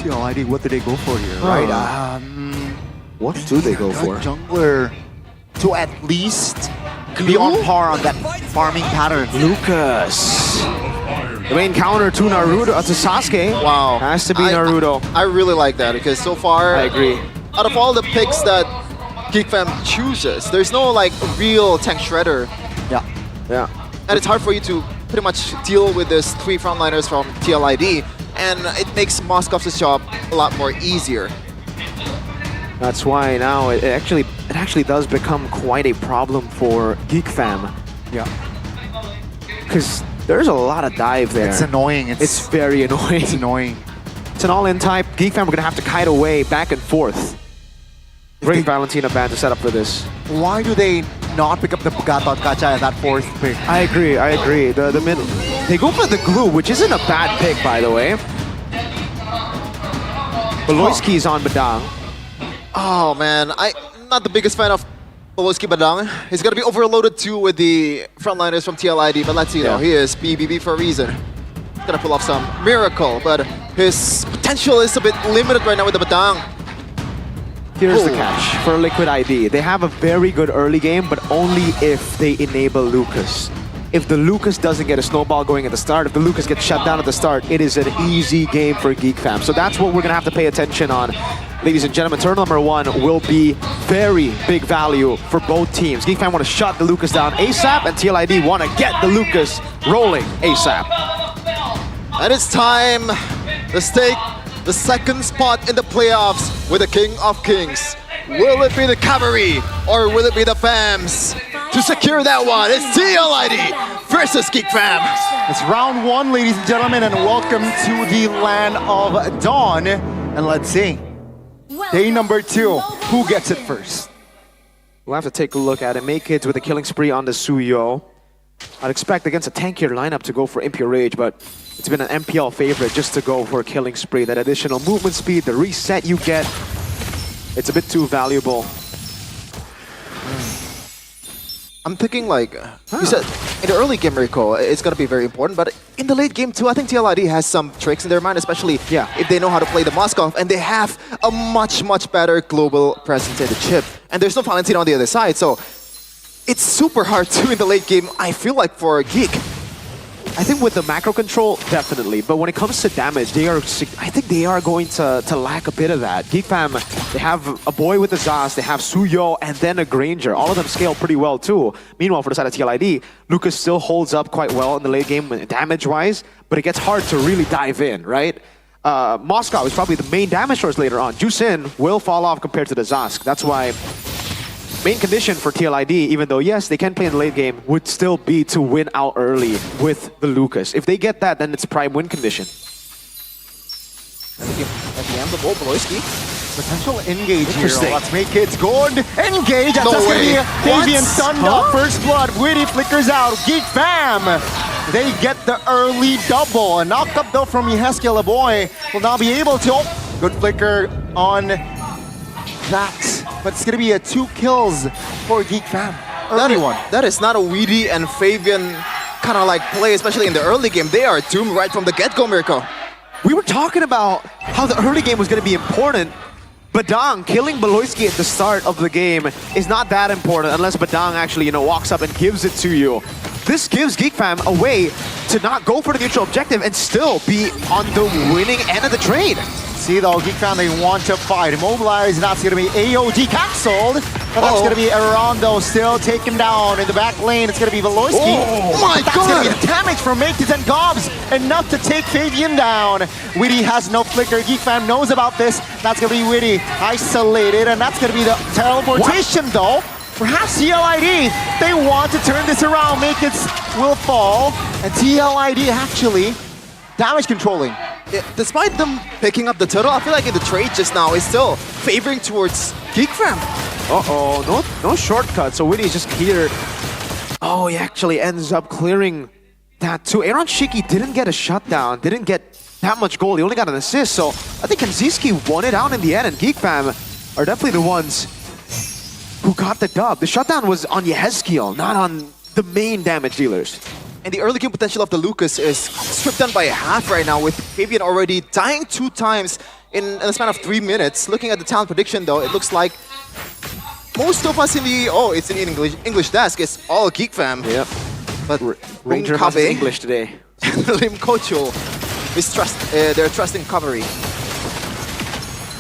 TLID, what do they go for here, right? What do they go for? Jungler to at least be on par on that farming pattern. Lucas. The main counter to Naruto, to Sasuke. Wow. Has to be Naruto. I really like that because so far, I agree. out of all the picks that Geek Fam chooses, there's no like real tank shredder. Yeah. And it's hard for you to pretty much deal with this 3 frontliners from TLID, and it makes Moskov's job a lot more easier. That's why now it actually does become quite a problem for Geek Fam. Yeah. Because there's a lot of dive there. It's annoying. It's very annoying. It's annoying. It's an all-in type. Geek Fam are gonna have to kite away back and forth. Great Valentina ban to set up for this. Why do they not pick up the Gatot Kacha at that 4th pick? I agree. The mid, they go for the glue, which isn't a bad pick, by the way. Beloyski's on Badang. Oh man, I'm not the biggest fan of Poloski Badang. He's gonna be overloaded too with the frontliners from TLID, but let's see though, he is BBB for a reason. He's gonna pull off some miracle, but his potential is a bit limited right now with the Badang. Here's the catch for Liquid ID. They have a very good early game, but only if they enable Lucas. If the Lucas doesn't get a snowball going at the start, if the Lucas gets shut down at the start, it is an easy game for Geek Fam. So that's what we're gonna have to pay attention on. Ladies and gentlemen, turn number 1 will be very big value for both teams. Geek Fam want to shut the Lucas down ASAP, and TLID want to get the Lucas rolling ASAP. And it's time to stake the 2nd spot in the playoffs with the King of Kings. Will it be the Cavalry or will it be the Fams? To secure that one, it's TLID versus Geek Fam. It's round 1, ladies and gentlemen, and welcome to the land of Dawn. And let's see, day number 2, who gets it first? We'll have to take a look at it. Make kids with a killing spree on the Suyo. I'd expect against a tankier lineup to go for Impure Rage, but it's been an MPL favorite just to go for a killing spree. That additional movement speed, the reset you get, it's a bit too valuable. I'm thinking like, you said, in the early game, Rico, it's going to be very important, but in the late game too, I think TLID has some tricks in their mind, especially if they know how to play the Moskov, and they have a much better global presence in the chip. And there's no Valentina on the other side, so it's super hard too in the late game, I feel like, for Geek. I think with the macro control, definitely. But when it comes to damage, I think they are going to lack a bit of that. Geek Fam, they have a boy with the Zas, they have Suyo, and then a Granger. All of them scale pretty well too. Meanwhile, for the side of TLID, Lucas still holds up quite well in the late game damage-wise, but it gets hard to really dive in, right? Moscow is probably the main damage source later on. Jusin will fall off compared to the Zask. That's why main condition for TLID, even though yes, they can play in the late game, would still be to win out early with the Lucas. If they get that, then it's prime win condition. At the end of Beloyski. Potential engage here. Let's make it good. Engage. That's No going to way. be Avian stunned up. First blood. Witty flickers out. Geek Fam. They get the early double. A knocked up though from Yeheskiel. Boy will not be able to. Oh, good flicker on that. But it's going to be a 2 kills for Geek Fam. That is not a Weedy and Fabian kind of like play, especially in the early game. They are doomed right from the get-go, Mirko. We were talking about how the early game was going to be important. Badang killing Beloyski at the start of the game is not that important unless Badang actually, walks up and gives it to you. This gives Geek Fam a way to not go for the neutral objective and still be on the winning end of the trade. See though, Geek Fam, they want to fight. Immobilize, that's going to be AOD capsuled. And that's going to be Arondo still taken down in the back lane. It's going to be Veloyski. Oh my That's god! going to be the damage from Makes and Gobs. Enough to take Fabian down. Witty has no flicker. Geek Fam knows about this. That's going to be Witty isolated. And that's going to be the teleportation though. Perhaps TLID, they want to turn this around. Make it will fall. And TLID actually damage controlling. Yeah, despite them picking up the turtle, I feel like in the trade just now is still favoring towards Geek Fam. Uh-oh, no shortcut, so Witty is just cleared. Oh, he actually ends up clearing that too. Aaron Shiki didn't get a shutdown, didn't get that much gold, he only got an assist, so I think Kanziski won it out in the end, and Geek Fam are definitely the ones who got the dub. The shutdown was on Yeheskiel, not on the main damage dealers. And the early game potential of the Lucas is stripped down by half right now, with Fabian already dying 2 times in the span of 3 minutes. Looking at the talent prediction though, it looks like most of us in the it's in English desk. It's all Geek Fam. Yep. But Ranger has English today. Lim Kocho they're trusting Covery.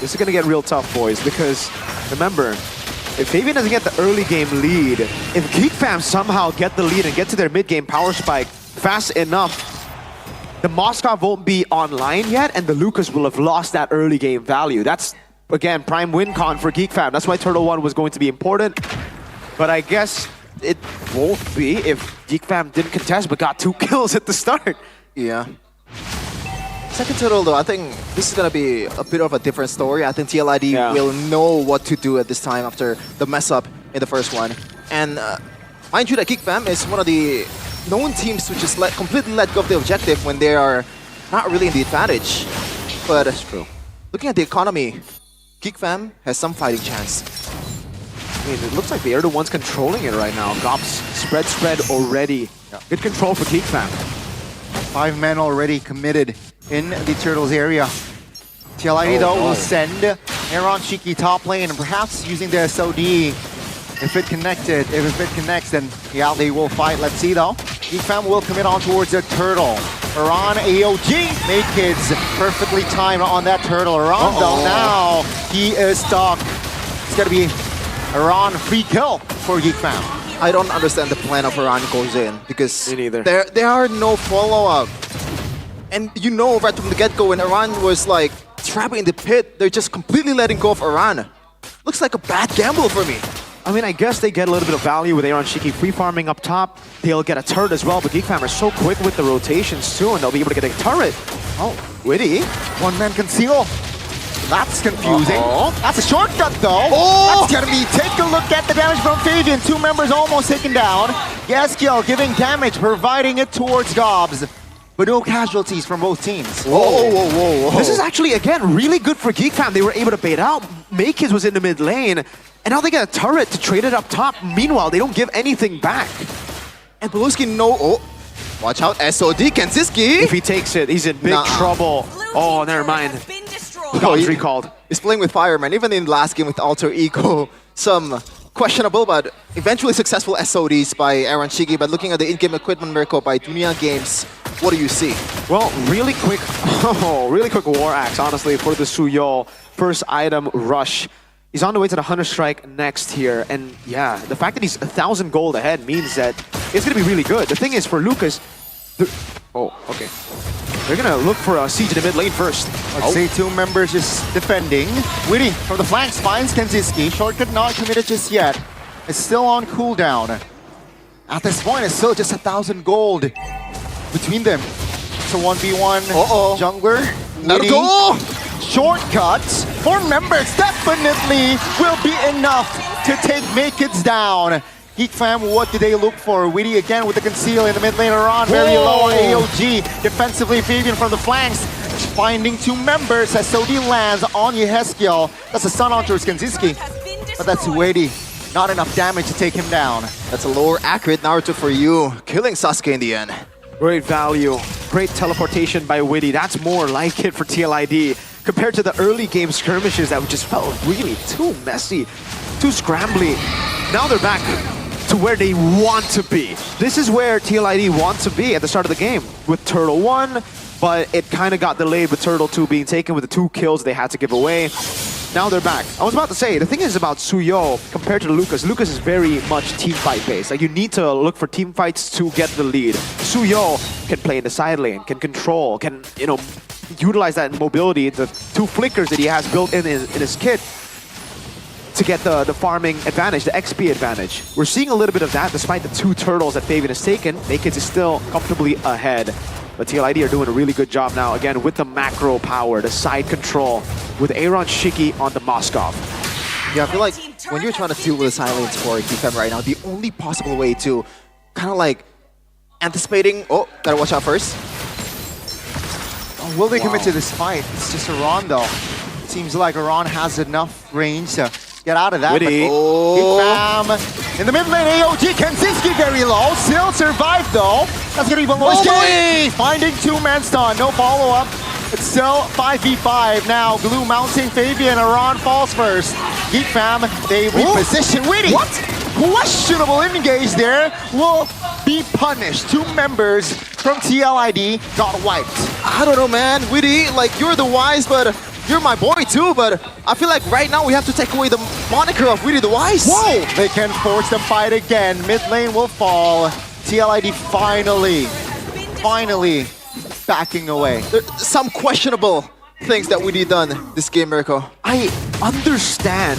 This is gonna get real tough, boys, because remember, if Fabian doesn't get the early game lead, if Geek Fam somehow get the lead and get to their mid game power spike fast enough, the Moskov won't be online yet, and the Lucas will have lost that early game value. That's, again, prime win con for Geek Fam. That's why Turtle 1 was going to be important. But I guess it won't be if Geek Fam didn't contest but got 2 kills at the start. Yeah. Second Turtle though, I think this is gonna be a bit of a different story. I think TLID will know what to do at this time after the mess up in the first one. And mind you that Geek Fam is one of the known teams to just completely let go of the objective when they are not really in the advantage. But that's true. Looking at the economy, Geek Fam has some fighting chance. I mean, it looks like they are the ones controlling it right now. Gops spread already. Yeah. Good control for Geek Fam. 5 men already committed in the Turtles area. TLID though will send Aaron Shiki top lane and perhaps using the SOD. If it connects, then yeah, they will fight. Let's see though. Geek Fam will commit on towards the Turtle. Iran AOG make kids perfectly timed on that Turtle. Iran though now he is stuck. It's gonna be Iran free kill for Geek Fam. I don't understand the plan of Iran goes in because me neither. There are no follow-up. And you know right from the get-go when Iran was like trapped in the pit, they're just completely letting go of Iran. Looks like a bad gamble for me. I mean, I guess they get a little bit of value with Aaron Shiki free farming up top. They'll get a turret as well, but Geek Fam are so quick with the rotations too, and they'll be able to get a turret. Oh, Witty. One man conceal. That's confusing. That's a shortcut though. That's gonna be, take a look at the damage from Fabian. 2 members almost taken down. Yaskiel giving damage, providing it towards Gobs. But no casualties from both teams. Whoa. This is actually, again, really good for Geek Fam. They were able to bait out. Makiz was in the mid lane, and now they get a turret to trade it up top. Meanwhile, they don't give anything back. And Beluski watch out, SOD Kensiski. If he takes it, he's in big trouble. Oh, never mind. God's recalled. He's playing with Fireman. Even in the last game with Alter Ego, some questionable but eventually successful SODs by Aaron Shiki. But looking at the in-game equipment miracle by Dunia Games, what do you see? Well, really quick War Axe, honestly, for the Suyo. First item, Rush. He's on the way to the Hunter Strike next here. And yeah, the fact that he's 1,000 gold ahead means that it's going to be really good. The thing is, for Lucas... okay. They're going to look for a siege in the mid lane first. Let's say 2 members just defending. Witty from the flanks finds Kenziski. Shortcut not committed just yet. It's still on cooldown. At this point, it's still just 1,000 gold between them. It's a 1v1 jungler. Witty. Shortcuts for members definitely will be enough to take Makids down. Geek Fam, what do they look for? Witty again with the conceal in the mid lane. Iran very low on AOG. Defensively, Fabian from the flanks. Finding 2 members as SOD lands on Yeheskiel. That's a stun on towards Kenziski. But that's Witty. Not enough damage to take him down. That's a lower accurate Naruto for you. Killing Sasuke in the end. Great value. Great teleportation by Witty. That's more like it for TLID. Compared to the early game skirmishes that just felt really too messy, too scrambly. Now they're back to where they want to be. This is where TLID wants to be at the start of the game with Turtle 1, but it kind of got delayed with Turtle 2 being taken with the 2 kills they had to give away. Now they're back. I was about to say, the thing is about Suyo compared to Lucas is very much team fight based. Like, you need to look for team fights to get the lead. Suyo can play in the side lane, can control, can, utilize that mobility, the 2 flickers that he has built in his kit to get the farming advantage, the XP advantage. We're seeing a little bit of that despite the 2 turtles that Fabian has taken. Makids is still comfortably ahead. But TLID are doing a really good job now, again, with the macro power, the side control, with Aaron Shiki on the Moskov. Yeah, I feel like when you're trying to deal with the silence for Geek Fam right now, the only possible way to kind of like anticipating... gotta watch out first. Will they commit to this fight? It's just Iran though. It seems like Iran has enough range to get out of that. Witty. Geek Fam in the mid lane, AOG, Kenziski very low. Still survived though. That's gonna be below. Finding 2-man stun, no follow-up. It's still 5v5 now. Glue mounting Fabian. Aran falls first. Geek Fam, they reposition. Witty! What? Questionable engage there. Will be punished. 2 members from TLID got wiped. I don't know, man. Witty, like, you're the wise, but you're my boy too, but I feel like right now we have to take away the moniker of Witty the Wise. Whoa! They can force the fight again. Mid lane will fall. TLID finally backing away. There's some questionable things that Witty done this game, Mirko. I understand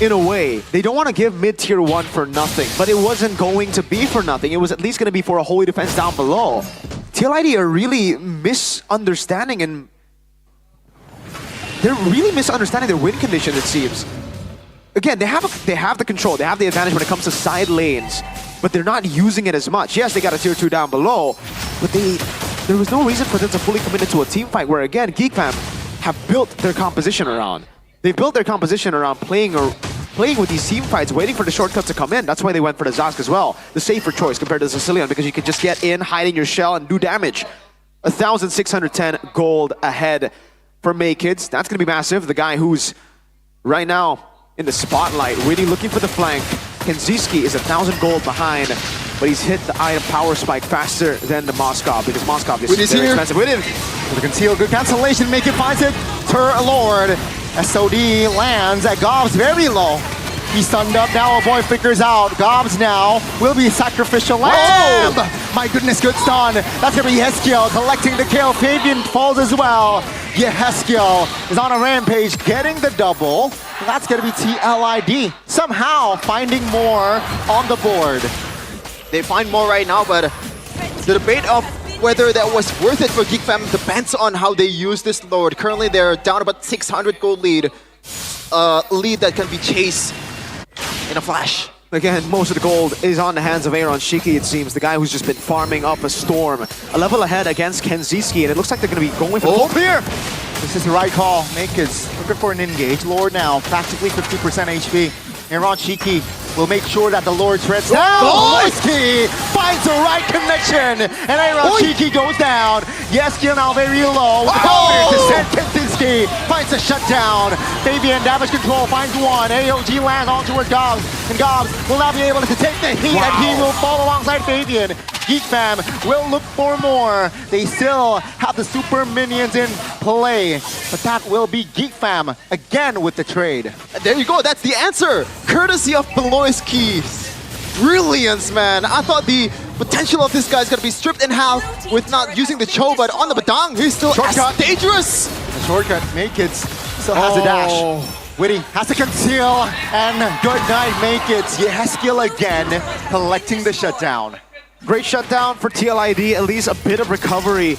in a way. They don't want to give mid-tier 1 for nothing, but it wasn't going to be for nothing. It was at least going to be for a holy defense down below. TLID are really misunderstanding and they're really misunderstanding their win condition, it seems. Again, they have the control, they have the advantage when it comes to side lanes, but they're not using it as much. Yes, they got a tier 2 down below, but there was no reason for them to fully commit into a team fight where, again, Geek Fam have built their composition around. They've built their composition around playing with these team fights, waiting for the shortcuts to come in. That's why they went for the Zosk as well. The safer choice compared to the Sicilian, because you can just get in, hide in your shell, and do damage. 1,610 gold ahead for May Kids. That's going to be massive. The guy who's right now in the spotlight, really looking for the flank. Kenziski is 1,000 gold behind, but he's hit the item power spike faster than the Moskov, because Moskov is very expensive. With the conceal, good cancellation, make it finds it. Lord. SOD lands at Gobs very low. He's stunned up, now a boy figures out. Gobs now will be sacrificial lamb. My goodness, good stun. That's gonna be Yeskiel collecting the kill. Fabian falls as well. Yeskiel is on a rampage, getting the double. That's gonna be TLID. Somehow finding more on the board. They find more right now, but the debate of whether that was worth it for Geek Fam depends on how they use this Lord. Currently, they're down about 600 gold lead. Lead that can be chased in a flash. Again, most of the gold is on the hands of Aaron Shiki, it seems. The guy who's just been farming up a storm. A level ahead against Kenziski, and it looks like they're going to be going for the full clear. This is the right call. Make's looking for an engage. Lord now, practically 50% HP. Aaron Shiki will make sure that the Lord treads down. Loiski finds the right connection, and Aaron Shiki goes down. Yeskiel now very low. Kenziski finds a shutdown. Fabian damage control finds one. AOG lands onto her Gobs, and Gobs will not be able to take the heat, and he will fall alongside Fabian. Geek Fam will look for more. They still have the super minions in play, but that will be Geek Fam again with the trade. And there you go, that's the answer. Courtesy of Beloyski's brilliance, man. I thought the potential of this guy is going to be stripped in half with not using the Cho, but on the Badang, he's still dangerous. The shortcut, Make It still has a dash. Witty has to conceal, and good night, Make It. Yeskiel again, collecting the shutdown. Great shutdown for TLID, at least a bit of recovery.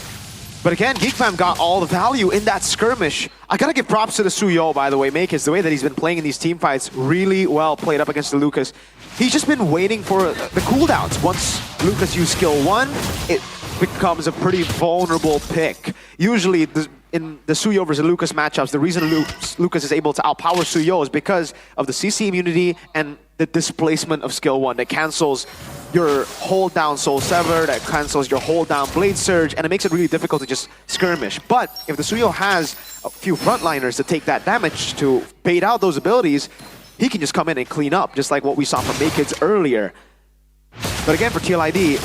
But again, Geek Fam got all the value in that skirmish. I gotta give props to the Suyo, by the way, Makis. The way that he's been playing in these team fights, really well played up against the Lucas. He's just been waiting for the cooldowns. Once Lucas used skill 1, it becomes a pretty vulnerable pick. Usually, in the Suyo versus Lucas matchups, the reason Lucas is able to outpower Suyo is because of the CC immunity and the displacement of skill 1 that cancels your hold down Soul Sever, that cancels your hold down Blade Surge, and it makes it really difficult to just skirmish. But if the Suyo has a few frontliners to take that damage to bait out those abilities, he can just come in and clean up, just like what we saw from Makids earlier. But again, for TLID,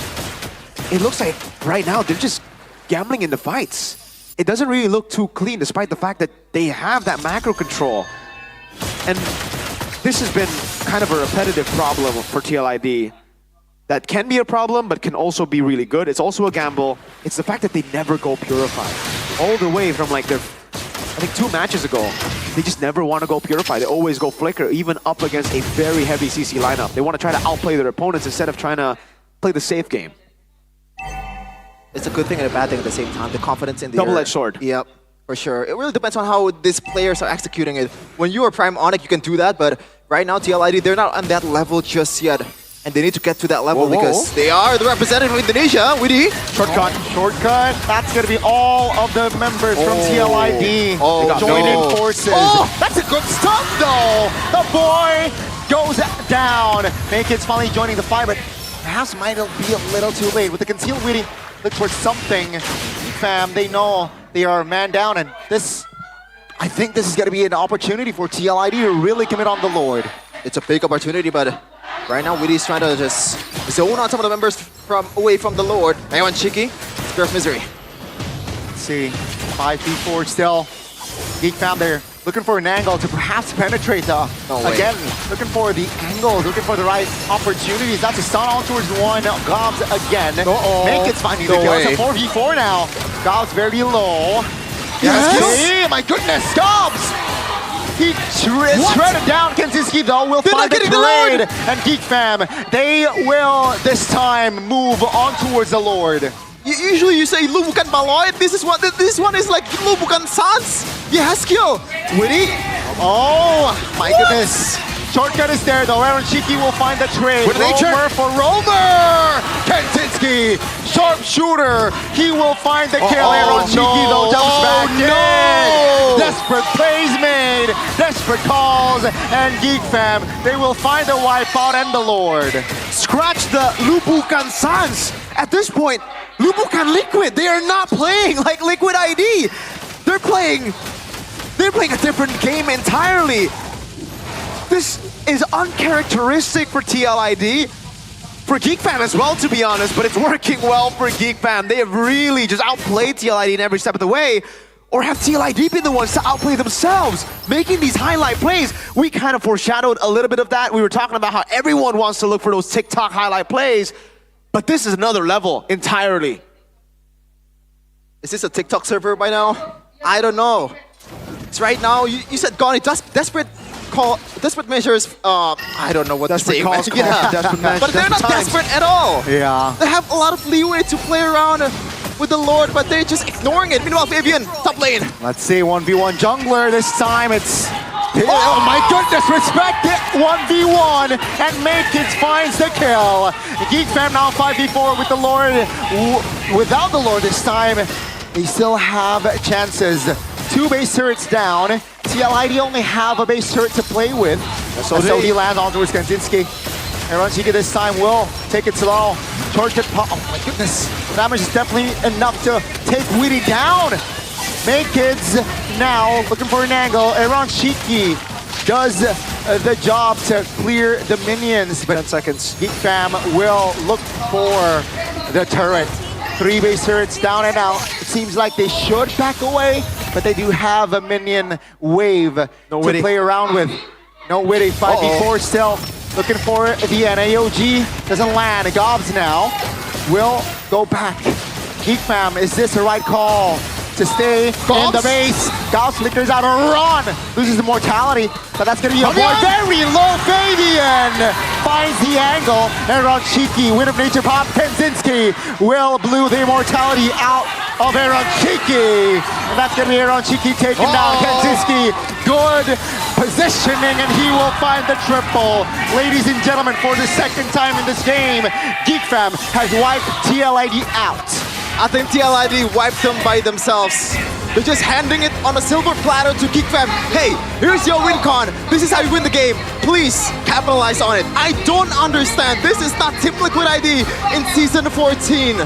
it looks like right now they're just gambling in the fights. It doesn't really look too clean, despite the fact that they have that macro control. And this has been kind of a repetitive problem for TLID. That can be a problem, but can also be really good. It's also a gamble. It's the fact that they never go Purify. All the way from like their, I think 2 matches ago, they just never want to go Purify. They always go Flicker, even up against a very heavy CC lineup. They want to try to outplay their opponents instead of trying to play the safe game. It's a good thing and a bad thing at the same time. The confidence in the double-edged sword. Yep, for sure. It really depends on how these players are executing it. When you are Prime Onic, you can do that, but right now, TLID, they're not on that level just yet. And they need to get to that level because they are the representative of Indonesia. Witty. Shortcut. Shortcut. That's going to be all of the members from TLID joining forces. That's a good stuff, though. The boy goes down. Make It's finally joining the fight, but perhaps might be a little too late. With the concealed Witty, look for something. Fam, they know They are man down, and I think this is going to be an opportunity for TLID to really commit on the Lord. It's a big opportunity, but right now Witty's trying to just zone out some of the members away from the Lord. Ayon Chiki, Spear of Misery. Let's see, 5v4 still. Geek Fam there, looking for an angle to perhaps penetrate the... Again, looking for the angles, looking for the right opportunities. That's a stun on towards one. Gobs again. Make it finding the kill. It's a 4v4 now. Gobs very low. Yes! My goodness, Gobs! He shredded down. Kensinski though will find the trade. And Geek Fam, they will this time move on towards the Lord. Usually you say lu bukan Baloy. This one is like lu bukan Sans. Yeah, skill. Witty. Oh my goodness. Shortcut is there though. Aaron Shiki will find the trade. Romer for Romer. Kensinski, sharpshooter. He will find the kill. Aaron Shiki though jumps back in. Desperate plays made. Desperate calls. And Geek Fam, they will find the Wipeout and the Lord. Scratch the Lubukan Sans. At this point, Lubukan Liquid, they are not playing like Liquid ID. They're playing a different game entirely. This is uncharacteristic for TLID. For Geek Fam as well, to be honest, but it's working well for Geek Fam. They have really just outplayed TLID in every step of the way. Or have TLID been the ones to outplay themselves, making these highlight plays? We kind of foreshadowed a little bit of that. We were talking about how everyone wants to look for those TikTok highlight plays, but this is another level entirely. Is this a TikTok server by now? I don't know. It's right now. You said Goni, desperate measures. I don't know what to say. Desperate measures, but they're not desperate at all. Yeah. They have a lot of leeway to play around with the Lord, but they're just ignoring it. Meanwhile, Fabian, top lane. Let's see, 1v1 jungler. This time it's... Oh my goodness, respect it! 1v1, and Maidkids finds the kill. Geek Fam now 5v4 with the Lord. Without the Lord this time, they still have chances. 2 base turrets down. TLID only have a base turret to play with. So he lands on towards Kandinsky. Aaron Shiki this time will take it slow. Shortcut pop. Oh my goodness. Damage is definitely enough to take Witty down. Maidkids now looking for an angle. Aaron Shiki does the job to clear the minions. But 10 seconds. Geek Fam will look for the turret. 3 base turrets down and out. It seems like they should back away, but they do have a minion wave to play around with. No Witty, 5v4 still. Looking for the NAOG. Doesn't land. Gobs now will go back. Geek Fam, is this the right call? To stay in the base. Gauss flickers out a run. Loses the mortality, but that's going to be a boy. Very low. Fabian finds the angle. Aaron Shiki, win of nature pop. Kensinski will blew the immortality out of Aaron Shiki. And that's going to be Aaron Shiki taken down. Kensinski, good positioning, and he will find the triple. Ladies and gentlemen, for the second time in this game, Geek Fam has wiped TLID out. I think TLID wiped them by themselves. They're just handing it on a silver platter to Geek Fam. Hey, here's your win con. This is how you win the game. Please capitalize on it. I don't understand. This is not Team Liquid ID in Season 14.